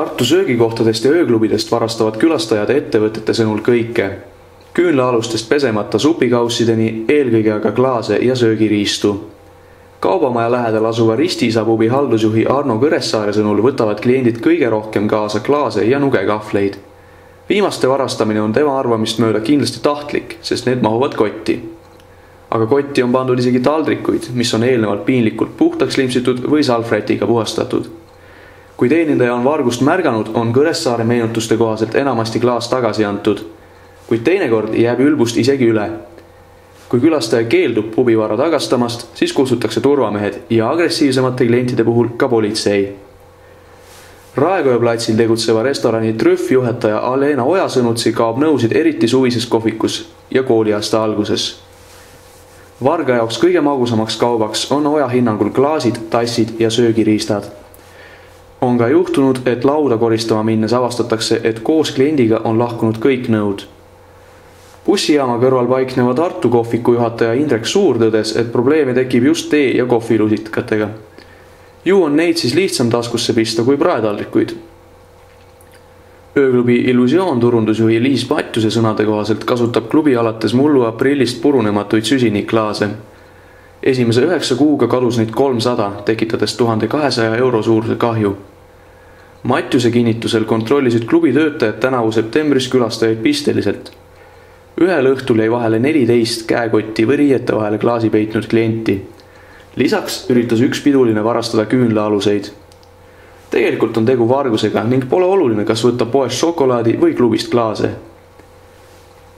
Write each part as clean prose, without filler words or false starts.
Tartu söögikohtadest ja ööklubidest varastavad külastajad ettevõtete sõnul kõike. Küünlaalustest pesemata supikaussideni, eelkõige aga klaase ja söögiriistu. Kaubamaja lähedal asuva Ristiisa pubi haldusjuhi Arno Kõressaare sõnul võtavad kliendid kõige rohkem kaasa klaase ja nugekahvleid. Viimaste varastamine on tema arvamist mööda kindlasti tahtlik, sest need mahuvad kotti. Aga kotti on pandud isegi taldrikuid, mis on eelnevalt piinlikult puhtaks limpsitud või salvrätiga puhastatud. Kui teenindaja on vargust märganud, on Kõressaare meenutuste kohaselt enamasti klaas tagasi antud, kuid teinekord jääb ülbust isegi üle. Kui külastaja keeldub pubivara tagastamast, siis kutsutakse turvamehed ja agressiivsemate klientide puhul ka politsei. Raekoja platsil tegutseva restorani Trüff juhataja Alena Oja sõnutsi kaob nõusid eriti suvises kohvikus ja kooliaasta alguses. Varga jaoks kõige magusamaks kaubaks on Oja hinnangul klaasid, tassid ja söögiriistad. On ka juhtunud, et lauda koristama minnes avastatakse, et koos kliendiga on lahkunud kõik nõud. Bussijaama kõrval paikneva Tartu kohviku juhataja Indrek Suur tõdes, et probleeme tekib just tee- ja kohvilusikatega. Ju on neid siis lihtsam taskusse pista kui praetaldrikuid. Ööklubi Illusioon turundusjuhi Liis Matjuse sõnade kohaselt kasutab klubi alates mullu aprillist purunematuid süsinikklaase. Esimese 9 kuuga kadus neid 300, tekitades 1200 euro suuruse kahju. Matjuse kinnitusel kontrollisid klubi töötajad tänavu septembris külastajaid pisteliselt. Ühel õhtul jäi vahele 14 käekotti või riiete vahele klaasi peitnud klienti. Lisaks üritas üks piduline varastada küünlaaluseid. Tegelikult on tegu vargusega ning pole oluline, kas võtta poest šokolaadi või klubist klaase.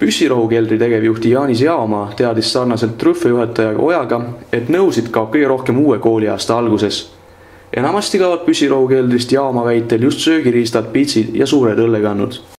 Püssirohukeldri tegevjuhti Jaanis Jaomaa teadis sarnaselt Trüffe juhataja Ojaga, et nõusid kaob kõige rohkem uue kooliaasta alguses. Enamasti kaovad püssirohukeldrist Jaomaa väitel just söögiriistad, pitsid ja suured õllekannud.